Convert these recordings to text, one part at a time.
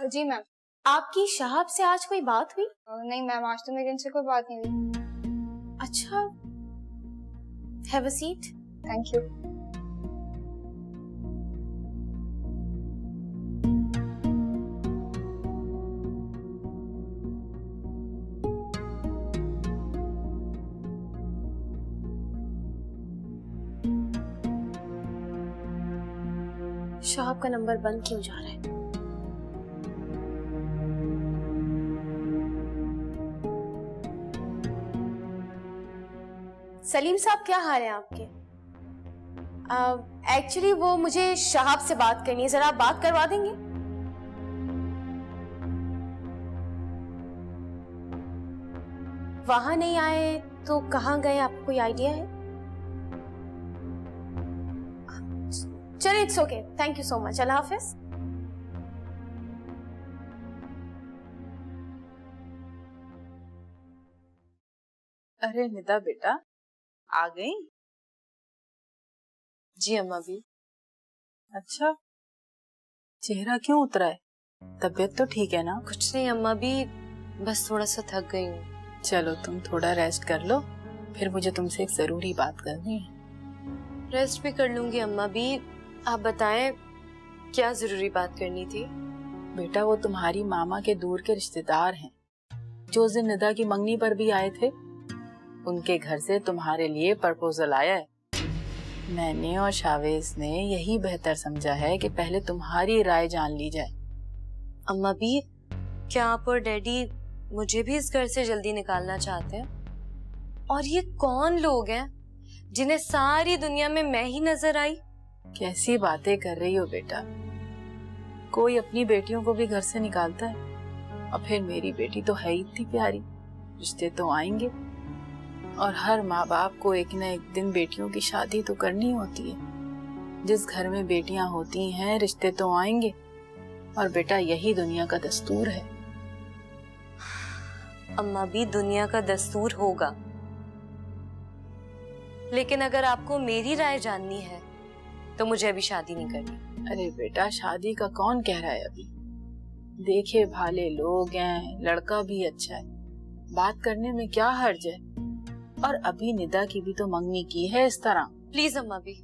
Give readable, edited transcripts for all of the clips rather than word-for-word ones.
जी ma'am. आपकी शहाब से आज कोई बात हुई? नहीं मैम, आज तो मेरी इनसे कोई बात नहीं हुई। अच्छा, have a seat. Thank you. Shahab का नंबर बंद क्यों जा रहा है? सलीम साहब, क्या हाल है आपके? एक्चुअली वो मुझे शहाब से बात करनी है, जरा आप बात करवा देंगे? वहां नहीं आए तो कहाँ गए, आपको कोई आइडिया है? चलिए, it's okay, thank you so much, Allah हाफिज। अरे निदा बेटा, आ गई? जी अम्मा भी। अच्छा, चेहरा क्यों उतरा है? तबीयत तो ठीक है ना? कुछ नहीं अम्मा भी, बस थोड़ा सा थक गई हूँ। चलो तुम थोड़ा रेस्ट कर लो, फिर मुझे तुमसे एक जरूरी बात करनी है। रेस्ट भी कर लूंगी अम्मा भी, आप बताएं क्या जरूरी बात करनी थी? बेटा, वो तुम्हारी मामा के दूर के रिश्तेदार हैं, जो उस दिन निदा की मंगनी पर भी आए थे। उनके घर से तुम्हारे लिए प्रपोजल आया है। मैंने और शावेज ने यही बेहतर समझा है कि पहले तुम्हारी राय जान ली जाए। अम्मा भी, क्या आप और डैडी मुझे भी इस घर से जल्दी निकालना चाहते हैं? और ये कौन लोग हैं जिन्हें सारी दुनिया में मैं ही नजर आई? कैसी बातें कर रही हो बेटा, कोई अपनी बेटियों को भी घर से निकालता है? और फिर मेरी बेटी तो है ही इतनी प्यारी, रिश्ते तो आएंगे। और हर माँ बाप को एक न एक दिन बेटियों की शादी तो करनी होती है। जिस घर में बेटियां होती हैं, रिश्ते तो आएंगे। और बेटा, यही दुनिया का दस्तूर है। अम्मा भी, दुनिया का दस्तूर होगा, लेकिन अगर आपको मेरी राय जाननी है तो मुझे अभी शादी नहीं करनी। अरे बेटा, शादी का कौन कह रहा है अभी? देखे भाले लोग हैं, लड़का भी अच्छा है, बात करने में क्या हर्ज है? और अभी निदा की भी तो मंगनी की है इस तरह। प्लीज अम्मा भी,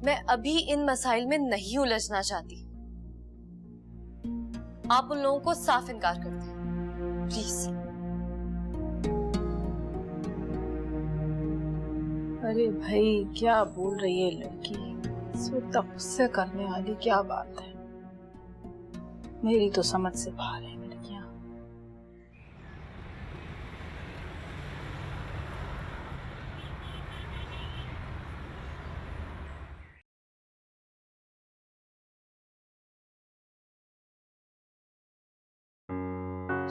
मैं अभी इन मसाइल में नहीं उलझना चाहती। आप उन लोगों को साफ इनकार कर दें प्लीज। अरे भाई, क्या बोल रही है लड़की? इतना गुस्से करने वाली क्या बात है? मेरी तो समझ से बाहर है लड़कियां।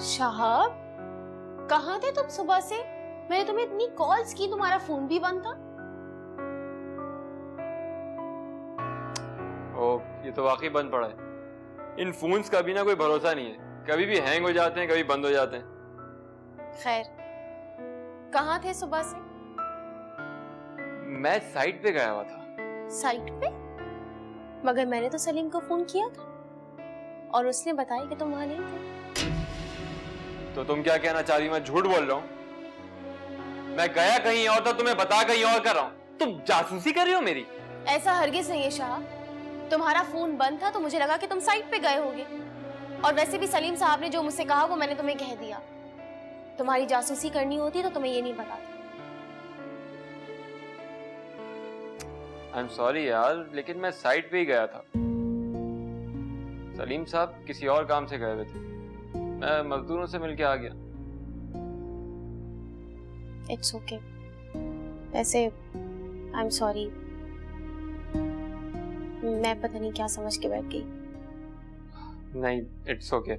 शहाब, कहाँ थे तुम सुबह से? मैंने तुम्हें इतनी कॉल्स की, तुम्हारा फोन भी बंद था। ओ, ये तो वाकई बंद पड़ा है। इन फोन्स का भी ना कोई भरोसा नहीं है, कभी भी हैंग हो जाते हैं, कभी बंद हो जाते हैं। खैर, कहाँ थे सुबह से? मैं साइट पे गया हुआ था। साइट पे? मगर मैंने तो सलीम को फोन किया था और उसने बताया कि तुम वहां नहीं थे। तो तुम क्या कहना चाह रही? मैं झूठ बोल रहा हूँ? मैं गया कहीं और था, तुम्हें बता कहीं और कर रहा हूँ। तुम जासूसी कर रही हो मेरी? ऐसा हरगिज नहीं है शाह, तुम्हारा फोन बंद था तो मुझे लगा कि तुम साइट पे गए होगे। और वैसे भी सलीम साहब ने जो मुझसे कहा वो मैंने तुम्हें कह दिया। तुम्हारी जासूसी करनी होती तो तुम्हें ये नहीं बताती। आई एम सॉरी यार, लेकिन मैं साइट पे ही गया था। सलीम साहब किसी और काम से गए हुए थे, मैं मजदूरों से मिलके आ गया। It's okay. वैसे आई एम सॉरी, मैं पता नहीं क्या समझ के बैठ गई। नहीं, इट्स ओके।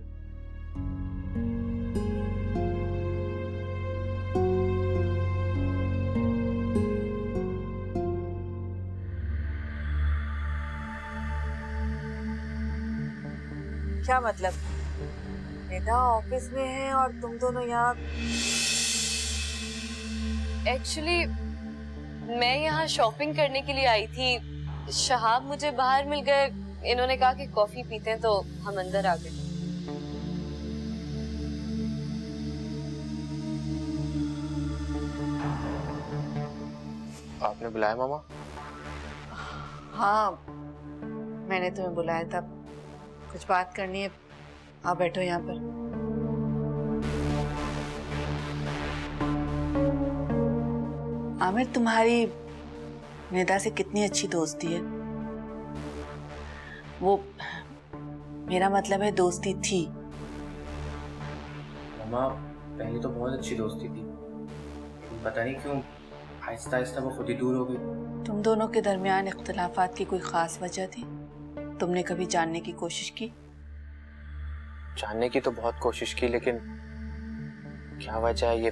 क्या मतलब? निदा ऑफिस में है और तुम दोनों यहाँ? एक्चुअली मैं यहाँ शॉपिंग करने के लिए आई थी। शहाब मुझे बाहर मिल गए, इन्होंने कहा कि कॉफी पीते हैं तो हम अंदर आ गए। आपने बुलाया मामा? हाँ, मैंने तुम्हें बुलाया था, कुछ बात करनी है। आप बैठो यहाँ पर। आमिर, तुम्हारी निदा से कितनी अच्छी दोस्ती है। वो, मेरा मतलब है दोस्ती थी। मामा पहले तो बहुत अच्छी दोस्ती थी, लेकिन पता नहीं क्यों आहिस्ता आहिस्ता वो खुद ही दूर हो गई। तुम दोनों के दरमियान इख्तिलाफात की कोई खास वजह थी? तुमने कभी जानने की कोशिश की? जानने की तो बहुत कोशिश की, लेकिन क्या वजह है ये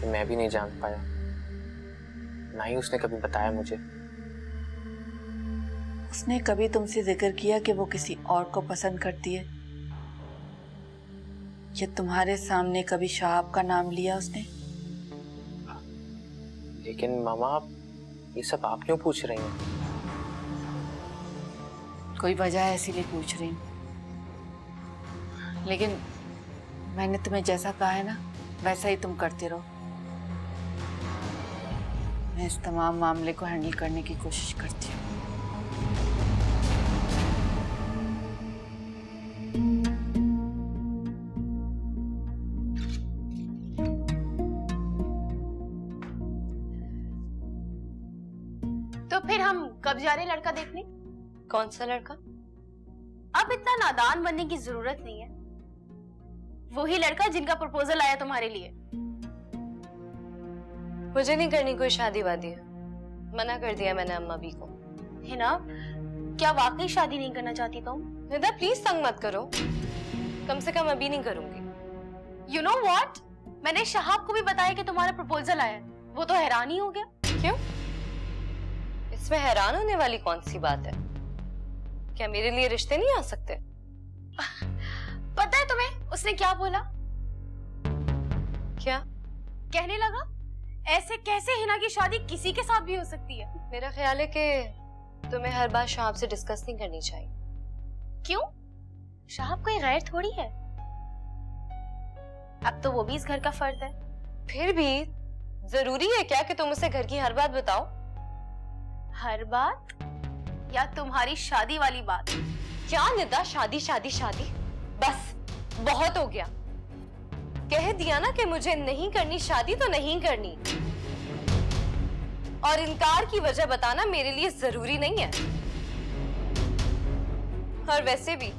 मैं भी नहीं जान पाया। ना ही उसने कभी बताया मुझे। उसने कभी तुमसे जिक्र किया कि वो किसी और को पसंद करती है? या तुम्हारे सामने कभी शाहब का नाम लिया उसने? लेकिन मामा ये सब आप क्यों पूछ रही हैं? कोई वजह है इसीलिए पूछ रही हूँ। लेकिन मैंने तुम्हें जैसा कहा है ना, वैसा ही तुम करते रहो। मैं इस तमाम मामले को हैंडल करने की कोशिश करती हूँ। तो फिर हम कब जा रहे हैं लड़का देखने? कौन सा लड़का? अब इतना नादान बनने की जरूरत नहीं है। वही लड़का जिनका प्रपोजल आया तुम्हारे लिए। मुझे नहीं करनी कोई शादी वादी है, मना कर दिया मैंने अम्मा भी को। हिना, क्या वाकई शादी नहीं करना चाहती तुम? निदा प्लीज तंग मत करो, कम से कम अभी नहीं करूंगी। यू नो व्हाट, मैंने शहाब को भी बताया कि तुम्हारा प्रपोजल आया है। वो तो हैरान ही हो गया। क्यों? इसमें हैरान होने वाली कौन सी बात है? क्या मेरे लिए रिश्ते नहीं आ सकते? पता है तुम्हें उसने क्या बोला? क्या कहने लगा, ऐसे कैसे हिना की शादी किसी के साथ भी हो सकती है? मेरा ख्याल है कि तुम्हें हर बात शाहब से डिस्कस नहीं करनी चाहिए। क्यों? शहाब कोई गैर थोड़ी है। अब तो वो भी इस घर का फर्द है। फिर भी जरूरी है क्या कि तुम उसे घर की हर बात बताओ? हर बात या तुम्हारी शादी वाली बात? क्या निदा, शादी शादी शादी, बस बहुत हो गया। कह दिया ना कि मुझे नहीं करनी शादी तो नहीं करनी, और इनकार की वजह बताना मेरे लिए जरूरी नहीं है। और वैसे भी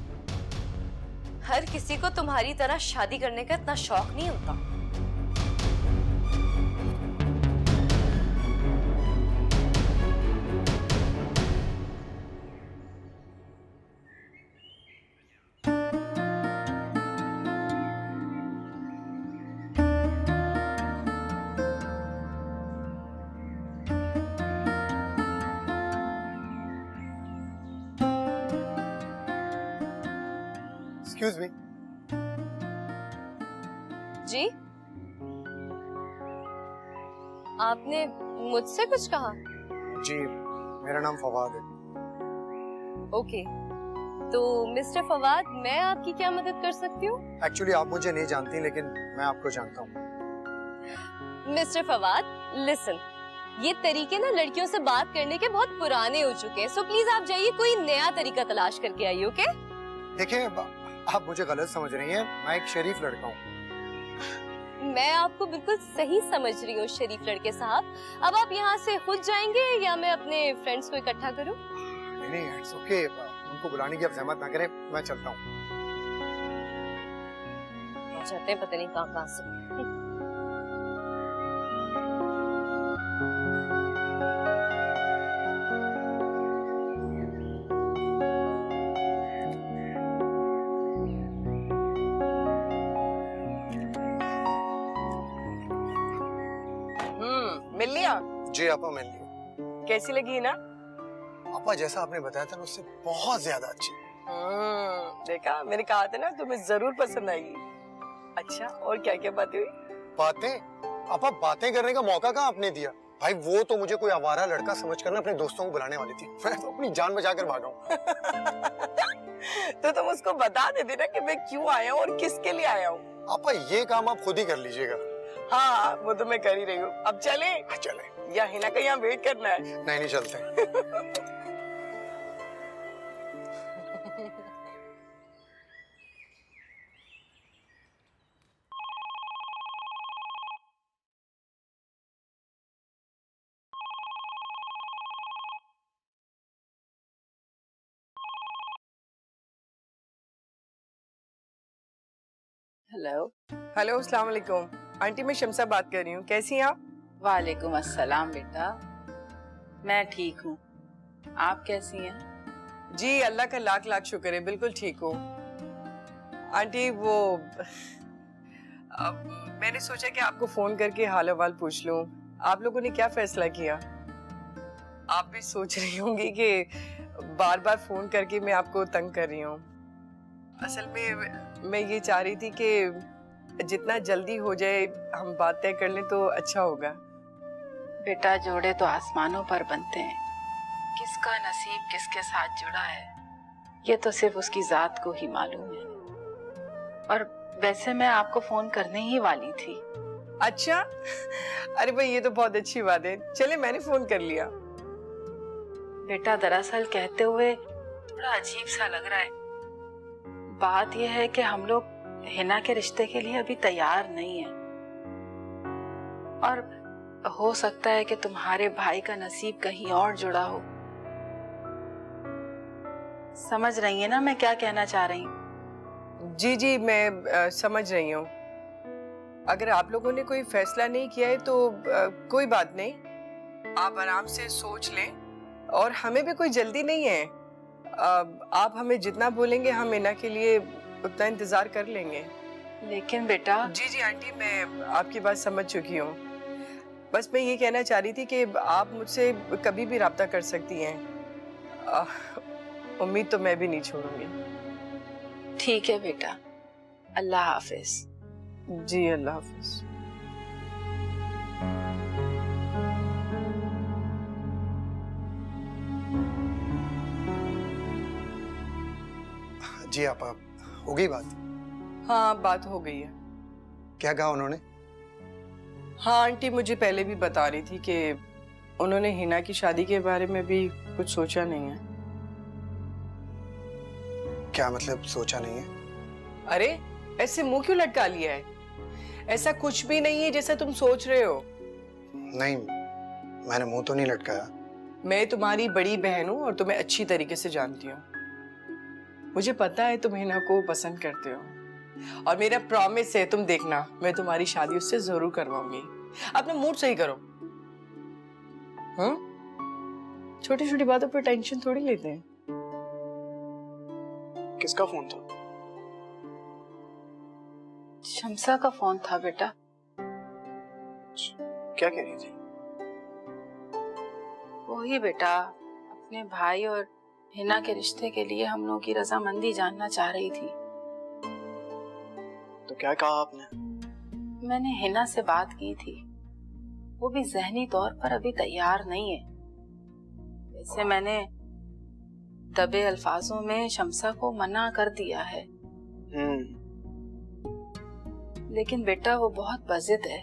हर किसी को तुम्हारी तरह शादी करने का इतना शौक नहीं होता। Excuse me. जी, आपने मुझसे कुछ कहा? जी, मेरा नाम फवाद है। ओके, तो मिस्टर फवाद, मैं आपकी क्या मदद कर सकती हूँ? एक्चुअली आप मुझे नहीं जानती, लेकिन मैं आपको जानता हूँ। मिस्टर फवाद, लिसन, ये तरीके ना लड़कियों से बात करने के बहुत पुराने हो चुके हैं, सो प्लीज आप जाइए, कोई नया तरीका तलाश करके आइए। ओके? देखिए, आप मुझे गलत समझ रही हैं, मैं एक शरीफ लड़का हूँ। मैं आपको बिल्कुल सही समझ रही हूँ शरीफ लड़के साहब। अब आप यहाँ से खुद जाएंगे या मैं अपने फ्रेंड्स को इकट्ठा करूँ? नहीं, इट्स ओके, उनको बुलाने की आप जहमत ना करें, मैं चलता हूँ। जाते हैं पता नहीं कहाँ से। मिल लिया? जी आपा, मिल लिया। कैसी लगी ना? आपा, जैसा आपने बताया था उससे बहुत ज्यादा अच्छी। देखा, मैंने कहा था ना तुम्हें जरूर पसंद आएगी। अच्छा, और क्या क्या बातें हुई? बातें? आपा, बातें करने का मौका कहाँ आपने दिया? भाई वो तो मुझे कोई आवारा लड़का समझकर ना अपने दोस्तों को बुलाने वाली थी, मैं तो अपनी जान बचाकर भागा हूँ। तो तुम उसको बता देते ना कि मैं क्यों आया हूँ और किसके लिए आया हूँ। आपा ये काम आप खुद ही कर लीजिएगा। हाँ वो तो मैं कर ही रही हूँ। अब चले चले या हिना का यहाँ वेट करना है? नहीं चलते। हेलो। हेलो अस्सलाम वालेकुम आंटी, मैं शम्सा बात कर रही हूँ। कैसी हैं आप? वालेकुम अस्सलाम बेटा, मैं ठीक हूँ। आप कैसी हैं? जी अल्लाह का लाख लाख शुक्र है, बिल्कुल ठीक हूँ। आंटी वो मैंने सोचा कि आपको फोन करके हाल अहवाल पूछ लूं। आप लोगों ने क्या फैसला किया? आप भी सोच रही होंगी कि बार बार फोन करके मैं आपको तंग कर रही हूँ। असल में मैं ये चाह रही थी कि जितना जल्दी हो जाए हम बात तय कर लें तो अच्छा होगा। बेटा जोड़े तो आसमानों पर बनते हैं, किसका नसीब किसके साथ जुड़ा है ये तो सिर्फ उसकी जात को ही मालूम है। और वैसे मैं आपको फोन करने ही वाली थी। अच्छा, अरे भाई ये तो बहुत अच्छी बात है। चले मैंने फोन कर लिया। बेटा दरअसल कहते हुए थोड़ा अजीब सा लग रहा है। बात यह है कि हम लोग हिना के रिश्ते के लिए अभी तैयार नहीं है, और हो सकता है कि तुम्हारे भाई का नसीब कहीं और जुड़ा हो। समझ रही है ना मैं क्या कहना चाह रही हूँ? जी जी मैं समझ रही हूँ। अगर आप लोगों ने कोई फैसला नहीं किया है तो कोई बात नहीं, आप आराम से सोच लें, और हमें भी कोई जल्दी नहीं है। आप हमें जितना बोलेंगे हम हिना के लिए उतना इंतजार कर लेंगे। लेकिन बेटा। जी जी आंटी मैं आपकी बात समझ चुकी हूँ। बस मैं ये कहना चाह रही थी कि आप मुझसे कभी भी राब्ता कर सकती हैं। उम्मीद तो मैं भी नहीं छोड़ूंगी। ठीक है बेटा, अल्लाह हाफिज। जी अल्लाह हाफिज। जी आप हो गई बात? हाँ बात हो गई है। क्या कहा उन्होंने? हाँ आंटी मुझे पहले भी बता रही थी कि उन्होंने हिना की शादी के बारे में भी कुछ सोचा नहीं है। क्या मतलब सोचा नहीं है? अरे ऐसे मुंह क्यों लटका लिया है? ऐसा कुछ भी नहीं है जैसा तुम सोच रहे हो। नहीं मैंने मुंह तो नहीं लटकाया। मैं तुम्हारी बड़ी बहन हूँ और तुम्हें अच्छी तरीके से जानती हूँ। मुझे पता है तुम हिना को पसंद करते हो, और मेरा प्रॉमिस है तुम देखना मैं तुम्हारी शादी उससे जरूर करवाऊंगी। अपना मूड सही करो। छोटी छोटी बातों पर टेंशन थोड़ी लेते हैं। किसका फोन था? शम्सा का फोन था बेटा। क्या कह रही थी? वही बेटा, अपने भाई और हिना के रिश्ते के लिए हम लोगों की रजामंदी जानना चाह रही थी। तो क्या कहा आपने? मैंने हिना से बात की थी, वो भी ज़हनी तौर पर अभी तैयार नहीं है। वैसे मैंने दबे अल्फाजों में शम्सा को मना कर दिया है। लेकिन बेटा वो बहुत बज़िद है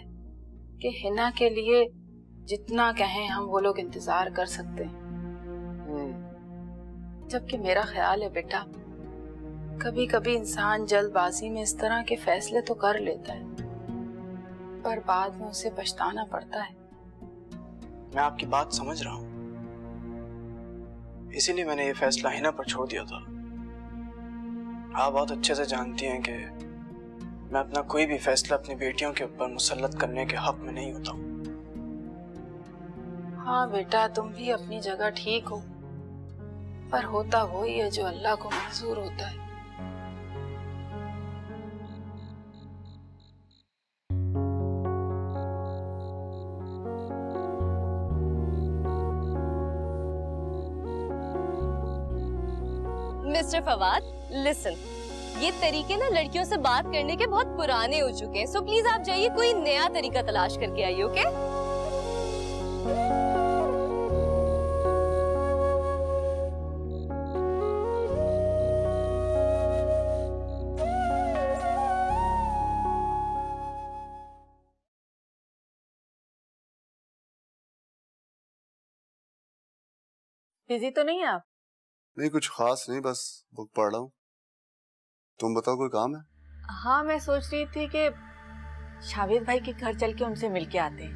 कि हिना के लिए जितना कहें हम वो लोग इंतजार कर सकते हैं। जबकि मेरा ख्याल है बेटा, कभी कभी इंसान जल्दबाजी में इस तरह के फैसले तो कर लेता है, पर बाद में उसे पछताना पड़ता है। मैं आपकी बात समझ रहा हूँ, इसीलिए मैंने ये फैसला हिना पर छोड़ दिया था। आप बहुत अच्छे से जानती हैं कि मैं अपना कोई भी फैसला अपनी बेटियों के ऊपर मुसल्लत करने के हक में नहीं होता हूँ। हाँ बेटा, तुम भी अपनी जगह ठीक हो, पर होता वही है जो अल्लाह को मंजूर होता है। मिस्टर फवाद, लिसन, ये तरीके ना लड़कियों से बात करने के बहुत पुराने हो चुके हैं, सो प्लीज आप जाइए कोई नया तरीका तलाश करके आइए, ओके? बिजी तो नहीं है आप? नहीं, कुछ खास नहीं, बस बुक पढ़ रहा हूँ। तुम बताओ, कोई काम है? हाँ, मैं सोच रही थी कि शावेद भाई के घर चल के उनसे मिल के आते हैं।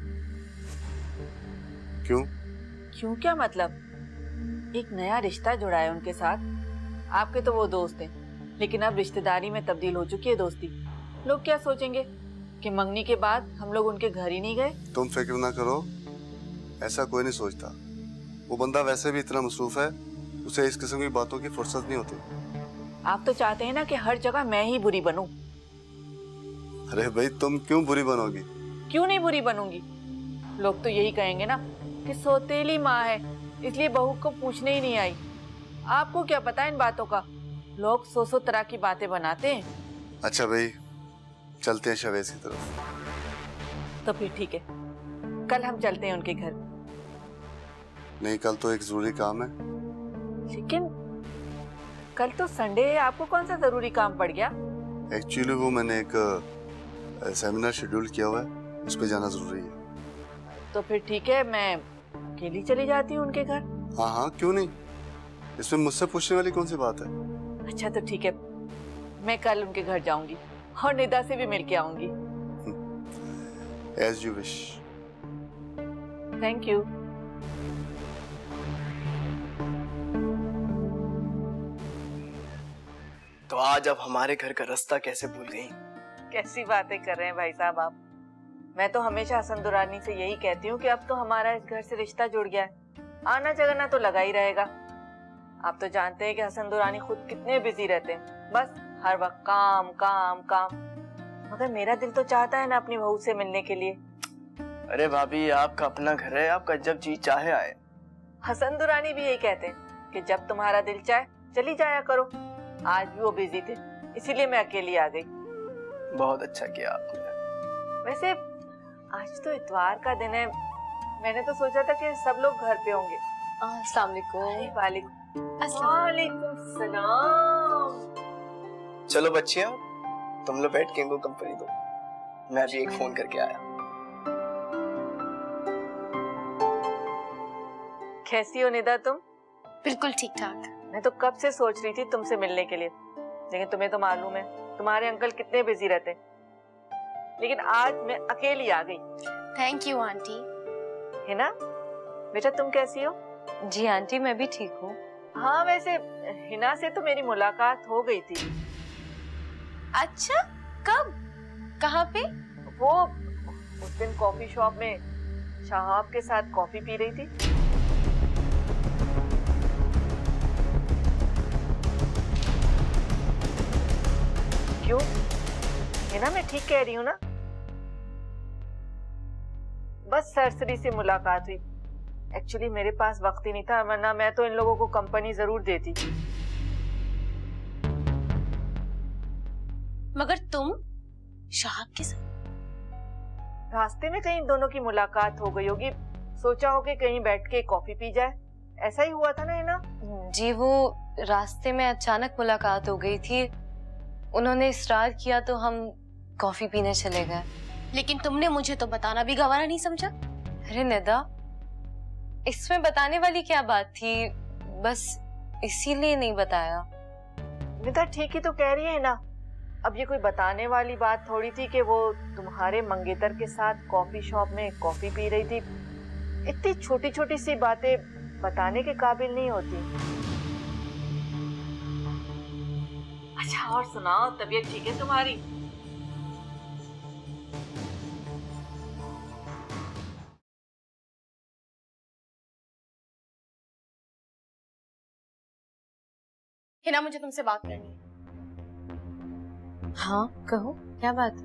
क्यों? क्यों क्या मतलब? एक नया रिश्ता जुड़ा है उनके साथ। आपके तो वो दोस्त हैं, लेकिन अब रिश्तेदारी में तब्दील हो चुकी है दोस्ती। लोग क्या सोचेंगे कि मंगनी के बाद हम लोग उनके घर ही नहीं गए। तुम फिक्र ना करो, ऐसा कोई नहीं सोचता। वो बंदा वैसे भी इतना मसरूफ है, उसे इस किस्म की बातों की फुर्सत नहीं होती। आप तो चाहते हैं ना कि हर जगह मैं ही बुरी बनूं। अरे भाई, तुम क्यों बुरी बनोगी? क्यों नहीं बुरी बनूंगी? लोग तो यही कहेंगे ना कि सौतेली माँ है, इसलिए बहू को पूछने ही नहीं आई। आपको क्या पता इन बातों का? लोग सौ तरह की बातें बनाते हैं। अच्छा भाई, चलते हैं शवेज की तरफ। तो फिर ठीक है, कल हम चलते हैं उनके घर। नहीं, कल तो एक जरूरी काम है। लेकिन कल तो संडे है, आपको कौन सा जरूरी काम पड़ गया? एक्चुअली वो मैंने एक सेमिनार शेड्यूल किया हुआ है, उस पर जाना जरूरी है। तो फिर ठीक है, मैं अकेली चली जाती हूँ उनके घर। हाँ हाँ, क्यों नहीं, इसमें मुझसे पूछने वाली कौन सी बात है। अच्छा तो ठीक है, मैं कल उनके घर जाऊंगी और निदा से भी मिल के आऊंगी। As you wish. Thank you. तो आज अब हमारे घर का रास्ता कैसे भूल गई? कैसी बातें कर रहे हैं भाई साहब आप? मैं तो हमेशा हसन दुरानी से यही कहती हूँ कि अब तो हमारा इस घर से रिश्ता जुड़ गया है, आना जगना तो लगा ही रहेगा। आप तो जानते हैं कि हसन दुरानी खुद कितने बिजी रहते हैं, बस हर वक्त काम काम काम। मगर मेरा दिल तो चाहता है ना अपनी बहू से मिलने के लिए। अरे भाभी, आपका अपना घर है, आपका जब जी चाहे आए। हसन दुरानी भी यही कहते हैं कि जब तुम्हारा दिल चाहे चली जाया करो। आज भी वो बिजी थे, इसीलिए मैं अकेली आ गई। बहुत अच्छा किया आपने। वैसे आज तो इतवार का दिन है, मैंने तो सोचा था कि सब लोग घर पे होंगे। अस्सलाम वालेकुम। वालेकुम सलाम। चलो बच्चियां, तुम लोग बैठ के इनको कंपनी दो, मैं भी एक फोन करके आया। कैसी हो निदा तुम? बिल्कुल ठीक ठाक। मैं तो कब से सोच रही थी तुमसे मिलने के लिए, लेकिन तुम्हें तो मालूम है तुम्हारे अंकल कितने बिजी रहते हैं। लेकिन आज मैं अकेली आ गई। Thank you aunty. है ना बेटा, तुम कैसी हो? जी आंटी, मैं भी ठीक हूँ। हाँ, वैसे हिना से तो मेरी मुलाकात हो गई थी। अच्छा, कब? कहाँ पे? वो उस दिन कॉफी शॉप में शहाब के साथ कॉफी पी रही थी। क्यों? है ना, मैं ठीक कह रही हूँ ना? बस सरसरी से मुलाकात हुई। एक्चुअली मेरे पास वक्त ही नहीं था, वरना मैं तो इन लोगों को कंपनी जरूर देती। मगर तुम शहाब के साथ? रास्ते में कहीं दोनों की मुलाकात हो गई होगी, सोचा हो कि कहीं बैठ के कॉफी पी जाए। ऐसा ही हुआ था ना, है ना? जी, वो रास्ते में अचानक मुलाकात हो गई थी, उन्होंने इसरार किया तो हम कॉफी पीने चले गए। लेकिन तुमने मुझे तो बताना भी गवारा नहीं समझा। अरे निदा, इसमें बताने वाली क्या बात थी, बस इसीलिए नहीं बताया। निदा ठीक ही तो कह रही है ना, अब ये कोई बताने वाली बात थोड़ी थी कि वो तुम्हारे मंगेतर के साथ कॉफी शॉप में कॉफी पी रही थी। इतनी छोटी छोटी सी बातें बताने के काबिल नहीं होती। अच्छा, और सुनाओ, तबीयत ठीक है तुम्हारी? हिना, मुझे तुमसे बात करनी है। हाँ कहो, क्या बात?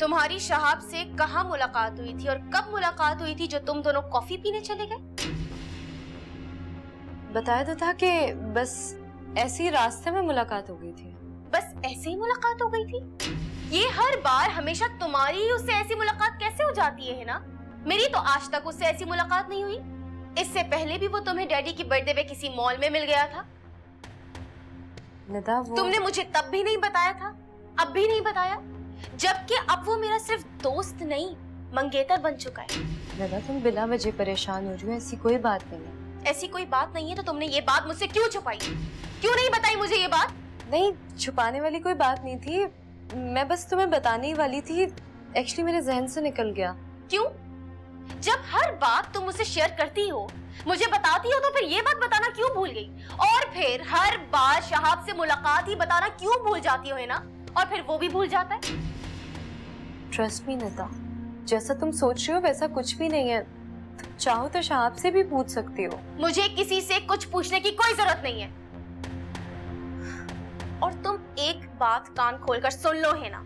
तुम्हारी शहाब से कहाँ मुलाकात हुई थी और कब मुलाकात हुई थी जो तुम दोनों कॉफी पीने चले गए? बताया तो था कि बस ऐसी रास्ते में मुलाकात हो गई थी। बस ऐसे ही मुलाकात हो गई थी? ये हर बार हमेशा तुम्हारी ही उससे ऐसी मुलाकात कैसे हो जाती है ना? मेरी तो आज तक उससे ऐसी मुलाकात नहीं हुई। इससे पहले भी वो तुम्हें डैडी की बर्थडे पे किसी मॉल में मिल गया था। निदा, वो तुमने मुझे तब भी नहीं बताया था, अब भी नहीं बताया, जबकि अब वो मेरा सिर्फ दोस्त नहीं मंगेतर बन चुका है। निदा, तुम बिना वजह परेशान हो रही हो, ऐसी कोई बात नहीं है। ऐसी कोई बात नहीं है तो तुमने ये बात मुझसे क्यों छुपाई? क्यों नहीं बताई मुझे ये बात? नहीं, छुपाने वाली कोई बात नहीं थी, मैं बस तुम्हें बताने ही वाली थी, एक्चुअली मेरे जहन से निकल गया। क्यों? जब हर बात तुम मुझसे शेयर करती हो, मुझे बताती हो, तो फिर ये बात बताना क्यों भूल गई? और फिर हर बार शहाब से मुलाकात ही बताना क्यों भूल जाती हो, है ना? और फिर वो भी भूल जाता है। ट्रस्ट मी निदा, जैसा तुम सोच रही हो वैसा कुछ भी नहीं है। तुम चाहो तो शहाब से भी पूछ सकती हो। मुझे किसी से कुछ पूछने की कोई जरूरत नहीं है। और तुम एक बात कान खोलकर सुन लो, है ना,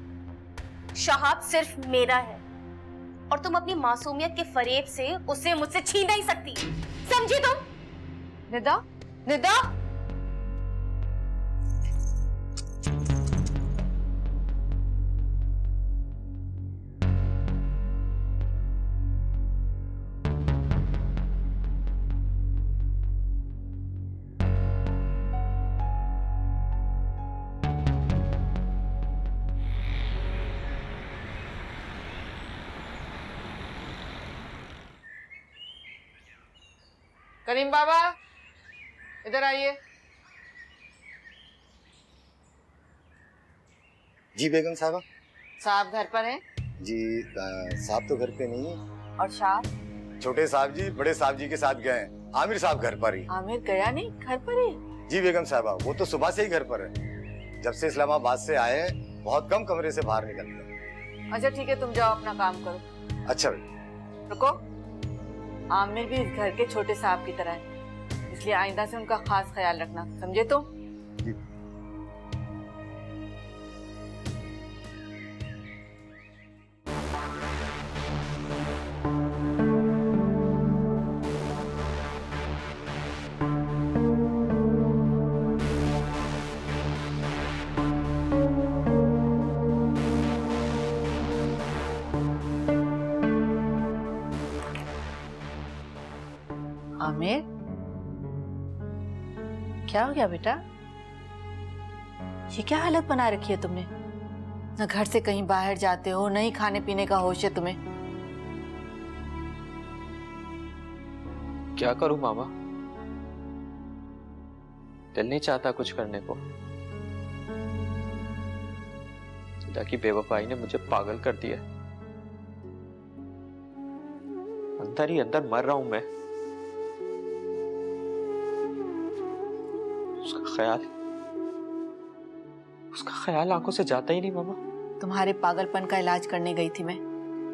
शहाब सिर्फ मेरा है और तुम अपनी मासूमियत के फरेब से उसे मुझसे छीन नहीं सकती, समझी तुम? निदा, निदा, करीम बाबा इधर आइए। जी बेगम साहबा। साहब घर पर हैं? जी साहब तो घर पे नहीं है। और साहब? छोटे साहब जी बड़े साहब जी के साथ गए हैं। आमिर साहब घर पर ही। आमिर गया नहीं, घर पर ही? जी बेगम साहबा, वो तो सुबह से ही घर पर है। जब से इस्लामाबाद से आए हैं बहुत कम कमरे से बाहर निकलते। अच्छा ठीक है, तुम जाओ अपना काम करो। अच्छा रुको, आमिर भी इस घर के छोटे साहब की तरह है, इसलिए आइंदा से उनका खास ख्याल रखना, समझे तुम? आमिर, क्या हो गया बेटा? ये क्या हालत बना रखी है तुमने? न घर से कहीं बाहर जाते हो, न ही खाने पीने का होश है तुम्हें। क्या करूं मामा, दिल नहीं चाहता कुछ करने को। खुदा की बेवफाई ने मुझे पागल कर दिया। अंदर ही अंदर मर रहा हूं मैं। उसका ख्याल आंखों से जाता ही नहीं मामा। तुम्हारे पागलपन का इलाज करने गई थी मैं,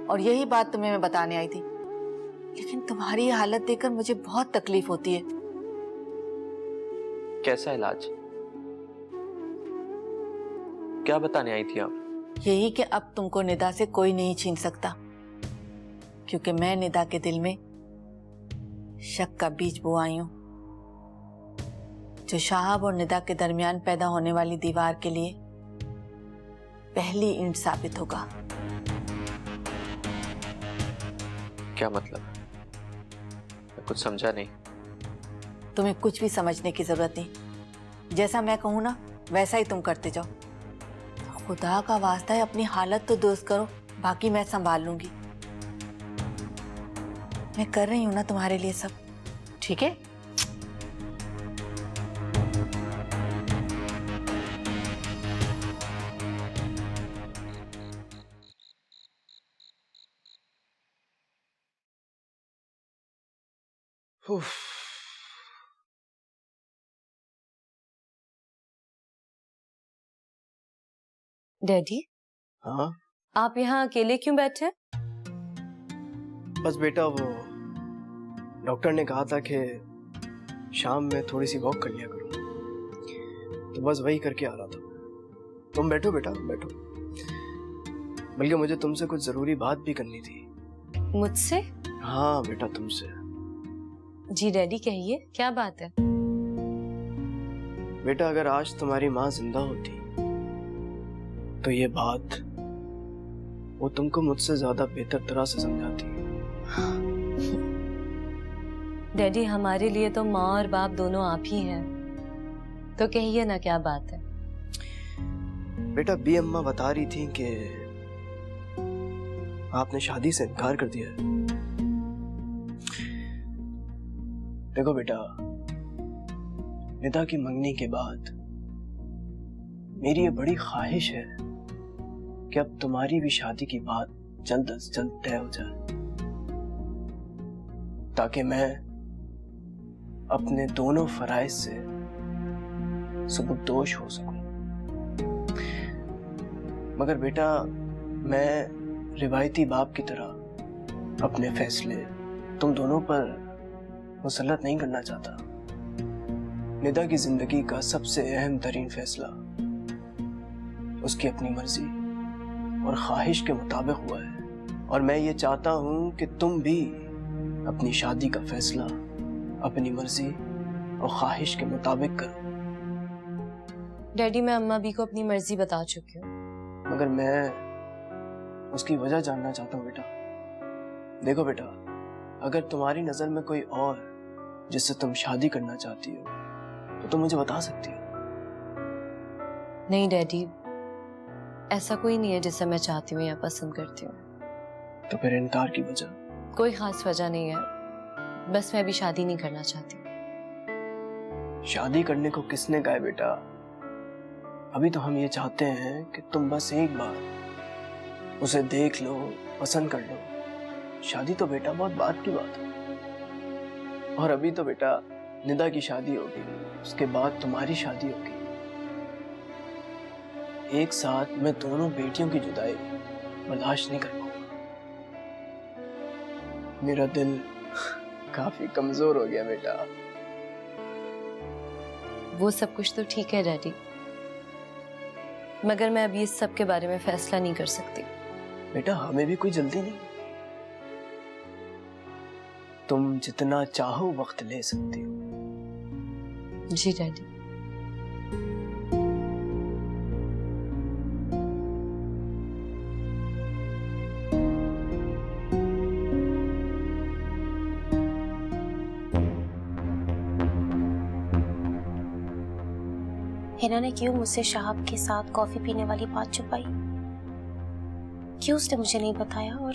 और यही बात तुम्हें मैं बताने आई थी, लेकिन तुम्हारी ये हालत देखकर मुझे बहुत तकलीफ होती है। कैसा इलाज? क्या बताने आई थी आप? यही कि अब तुमको निदा से कोई नहीं छीन सकता, क्योंकि मैं निदा के दिल में शक का बीज बोआई हूं, जो शहाब और निदा के दरमियान पैदा होने वाली दीवार के लिए पहली ईंट साबित होगा। क्या मतलब? मैं कुछ समझा नहीं। तुम्हें कुछ भी समझने की जरूरत नहीं, जैसा मैं कहूं ना वैसा ही तुम करते जाओ। खुदा का वास्ता है अपनी हालत तो दुरुस्त करो, बाकी मैं संभाल लूंगी। मैं कर रही हूं ना तुम्हारे लिए सब, ठीक है? डैडी, हाँ आप यहाँ अकेले क्यों बैठे हैं? बस बेटा, वो डॉक्टर ने कहा था कि शाम में थोड़ी सी वॉक कर लिया करूँ, तो बस वही करके आ रहा था। तुम बैठो बेटा, बैठो। बल्कि मुझे तुमसे कुछ जरूरी बात भी करनी थी। मुझसे? हाँ बेटा, तुमसे। जी डैडी, कहिए, क्या बात है? बेटा, अगर आज तुम्हारी माँ जिंदा होती तो ये बात वो तुमको मुझसे ज्यादा बेहतर तरह से समझाती। डैडी, हमारे लिए तो माँ और बाप दोनों आप ही हैं, तो कहिए ना क्या बात है। बेटा, बी अम्मा बता रही थी कि आपने शादी से इनकार कर दिया। देखो बेटा, निदा की मंगनी के बाद मेरी ये बड़ी ख्वाहिश है कि अब तुम्हारी भी शादी की बात जल्द से जल्द तय हो जाए, ताकि मैं अपने दोनों फराइज से सुबुकदोश हो सकूं। मगर बेटा, मैं रिवायती बाप की तरह अपने फैसले तुम दोनों पर मुसल्लत नहीं करना चाहता। निदा की जिंदगी का सबसे अहम तरीन फैसला उसकी अपनी मर्जी और ख्वाहिश के मुताबिक हुआ है, और मैं ये चाहता हूं कि तुम भी अपनी शादी का फैसला अपनी मर्जी और ख्वाहिश के मुताबिक करो। डैडी, मैं अम्मा भी को अपनी मर्जी बता चुकी हूँ। मगर मैं उसकी वजह जानना चाहता हूँ बेटा। देखो बेटा, अगर तुम्हारी नजर में कोई और जिससे तुम शादी करना चाहती हो तो तुम मुझे बता सकती हो। नहीं डैडी, ऐसा कोई नहीं है जिसे मैं चाहती हूँ या पसंद करती हूँ। तो फिर इनकार की वजह? कोई खास वजह नहीं है, बस मैं अभी शादी नहीं करना चाहती। शादी करने को किसने कहा है बेटा? अभी तो हम ये चाहते हैं कि तुम बस एक बार उसे देख लो, पसंद कर लो। शादी तो बेटा बहुत बात की बात है। और अभी तो बेटा निदा की शादी होगी, उसके बाद तुम्हारी शादी होगी। एक साथ मैं दोनों बेटियों की जुदाई बर्दाश्त नहीं कर पाऊंगा। मेरा दिल काफी कमजोर हो गया बेटा। वो सब कुछ तो ठीक है डैडी, मगर मैं अभी इस सब के बारे में फैसला नहीं कर सकती। बेटा, हमें भी कोई जल्दी नहीं। तुम जितना चाहो वक्त ले सकती हो। जी डैडी। हिना ने क्यों मुझसे शहाब के साथ कॉफी पीने वाली बात छुपाई? क्यों उसने मुझे नहीं बताया? और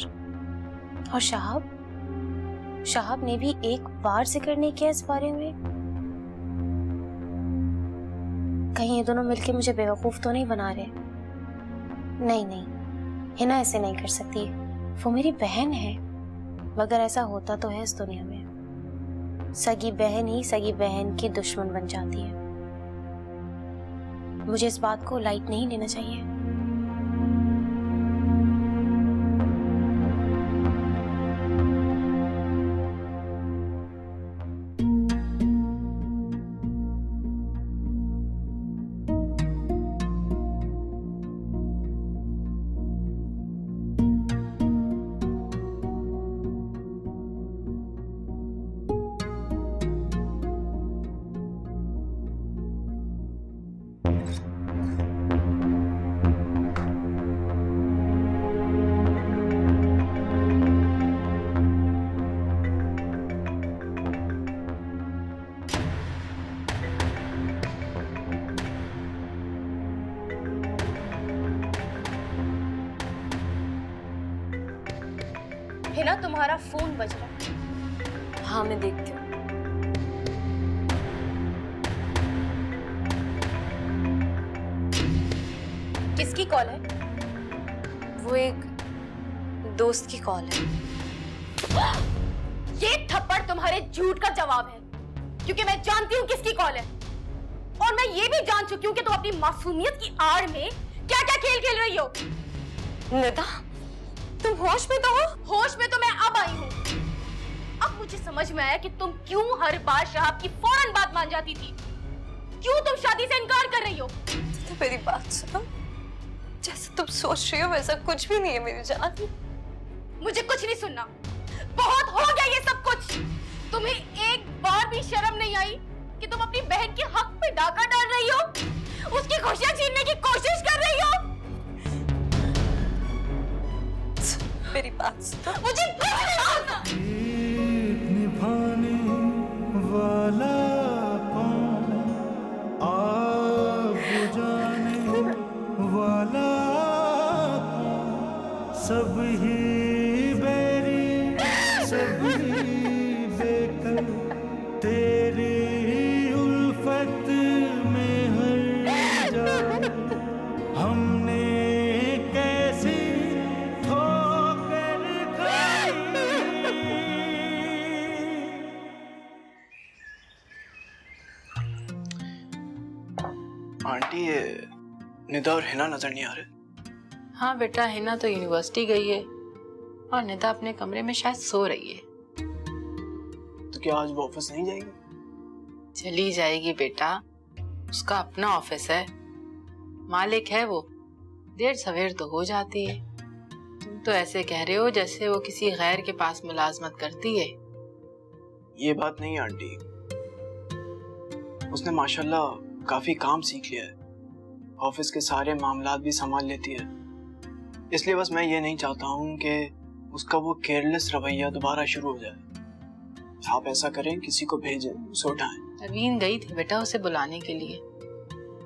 शहाब ने भी एक बार जिक्र नहीं किया इस बारे में। कहीं ये दोनों मिलके मुझे बेवकूफ तो नहीं बना रहे? नहीं, हिना ऐसे नहीं कर सकती। वो मेरी बहन है। मगर ऐसा होता तो है इस दुनिया में, सगी बहन ही सगी बहन की दुश्मन बन जाती है। मुझे इस बात को लाइट नहीं लेना चाहिए। हिना, तुम्हारा फोन बज रहा है। हाँ, मैं देखती हूँ। किसकी कॉल है? वो एक दोस्त की कॉल है। ये थप्पड़ तुम्हारे झूठ का जवाब है, क्योंकि मैं जानती हूँ किसकी कॉल है। और मैं ये भी जान चुकी हूँ कि तुम अपनी मासूमियत की आड़ में क्या क्या खेल खेल रही हो। निदा, तुम होश में तो हो? होश में तो मैं अब आई हूँ। अब मुझे समझ में आया कि तुम क्यों हर बार शहाब की फौरन बात मान जाती थी। क्यों तुम शादी से इनकार कर रही हो? तो मेरी बात सुनो, जैसे तुम सोच रही हो वैसा कुछ भी नहीं है मेरी जान। मुझे कुछ नहीं सुनना, बहुत हो गया ये सब कुछ। तुम्हें एक बार भी शर्म नहीं आई कि तुम अपनी बहन के हक पे डाका डाल रही हो, उसकी खुशियां छीनने की कोशिश कर रही हो। मेरी बात सुनो, मुझे निभाने वाला कौन, आग बुझाने वाला कौन, सब ही बैरी सब ही बेकर आंटी ये निदा और हिना नजर नहीं आ रहे। हाँ बेटा, हिना तो यूनिवर्सिटी गई है और निदा अपने कमरे में शायद सो रही है। तो क्या आज वो ऑफिस नहीं जाएगी? चली जाएगी बेटा, उसका अपना ऑफिस है, मालिक है वो, देर सवेर तो हो जाती है। तुम तो ऐसे कह रहे हो जैसे वो किसी गैर के पास मुलाजमत करती है। ये बात नहीं आंटी, उसने माशाल्लाह काफी काम सीख लिया है, ऑफिस के सारे मामलात भी संभाल लेती है। इसलिए बस मैं ये नहीं चाहता हूँ कि उसका वो केयरलेस रवैया दोबारा शुरू हो जाए। आप ऐसा करें, किसी को भेजें, उसे उठाएं। नवीन गई थी बेटा उसे बुलाने के लिए,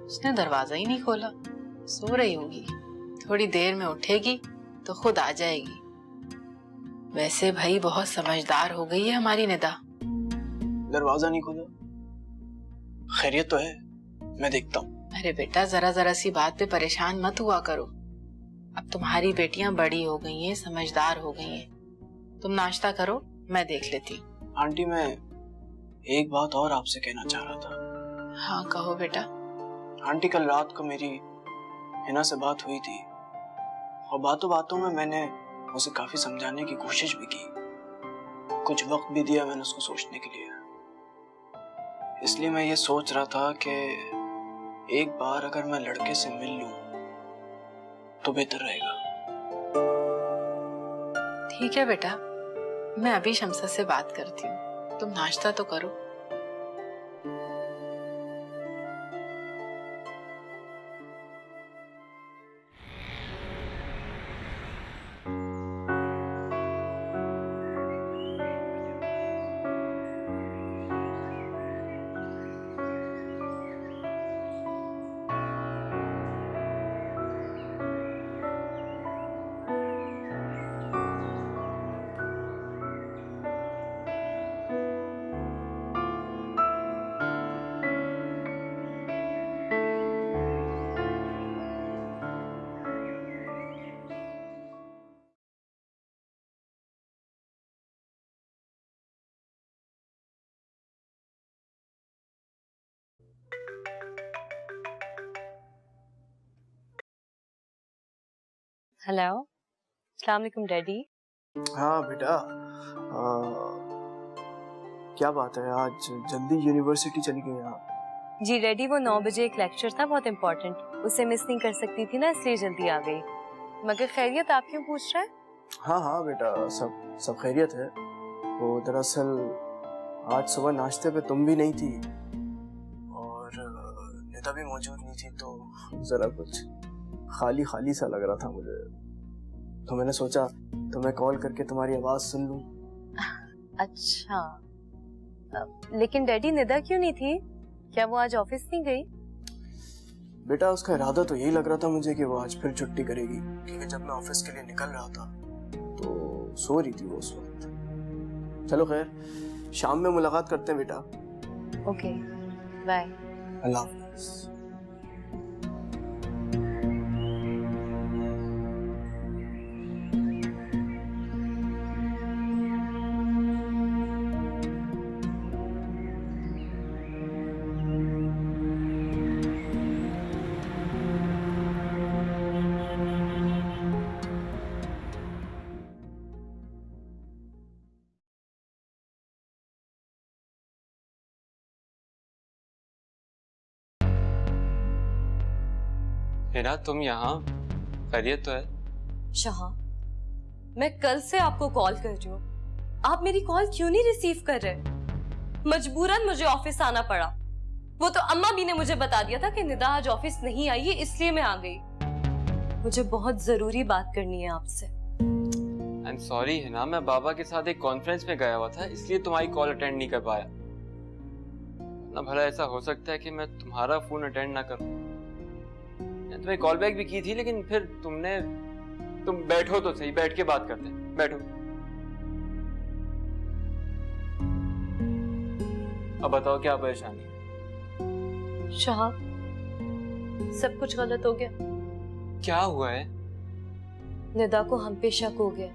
उसने दरवाजा ही नहीं खोला। सो रही होगी, थोड़ी देर में उठेगी तो खुद आ जाएगी। वैसे भाई बहुत समझदार हो गई है हमारी निदा। दरवाजा नहीं खोला? खैरियत तो है, मैं देखता हूँ। अरे बेटा, जरा जरा सी बात पे परेशान मत हुआ करो। अब तुम्हारी बेटियां बड़ी हो गई हैं, समझदार हो गई हैं। तुम नाश्ता करो, मैं देख लेती हूँ। आंटी मैं एक बात और आपसे कहना चाह रहा था। हाँ कहो बेटा। आंटी कल रात को मेरी हिना से बात हुई थी और बातों बातों में मैंने उसे काफी समझाने की कोशिश भी की, कुछ वक्त भी दिया मैंने उसको सोचने के लिए। इसलिए मैं ये सोच रहा था कि एक बार अगर मैं लड़के से मिल लूं तो बेहतर रहेगा। ठीक है बेटा, मैं अभी शमसा से बात करती हूँ, तुम नाश्ता तो करो। हेलो, अस्सलाम वालेकुम डैडी। हाँ बेटा, क्या बात है, आज जल्दी यूनिवर्सिटी चली गई आप? जी डैडी, वो 9 बजे एक लेक्चर था बहुत इम्पोर्टेंट, उसे मिस नहीं कर सकती थी ना, इसलिए जल्दी आ गई। मगर खैरियत, आप क्यों पूछ रहे हैं? हाँ हाँ बेटा, सब खैरियत है। वो दरअसल आज सुबह नाश्ते पे तुम भी नहीं थी और निदा भी मौजूद नहीं थी, तो जरा कुछ खाली खाली सा लग रहा था मुझे, तो मैंने सोचा तुम्हें कॉल करके तुम्हारी आवाज सुन लूं। अच्छा, लेकिन डैडी निदा क्यों नहीं थी? क्या वो आज ऑफिस नहीं गई? बेटा उसका इरादा तो यही लग रहा था मुझे कि वो आज फिर छुट्टी करेगी, क्योंकि जब मैं ऑफिस के लिए निकल रहा था तो सो रही थी वो उस वक्त। चलो खैर, शाम में मुलाकात करते हैं बेटा। Okay, bye. अल्लाह हाफिज़। हिना, तुम यहाँ? खैरियत तो है? शाह, मैं कल से आपको कॉल कर रही हूँ, आप मेरी कॉल क्यों नहीं रिसीव कर रहे? मजबूरन मुझे ऑफिस आना पड़ा। वो तो अम्मा भी ने मुझे बता दिया था कि निदा आज ऑफिस नहीं आई है, इसलिए मैं आ गई। मुझे बहुत जरूरी बात करनी है आपसे। आई एम सॉरी हिना, मैं बाबा के साथ एक कॉन्फ्रेंस में गया हुआ था, इसलिए तुम्हारी कॉल अटेंड नहीं कर पाया। ना भला ऐसा हो सकता है कि मैं तुम्हारा फोन अटेंड ना करूं। तुम्हें कॉल बैक भी की थी, लेकिन फिर तुम बैठो तो सही, बैठ के बात करते हैं, बैठो। अब बताओ क्या परेशानी है? शाह, सब कुछ गलत हो गया। क्या हुआ है? निदा को हम पे शक हो गया।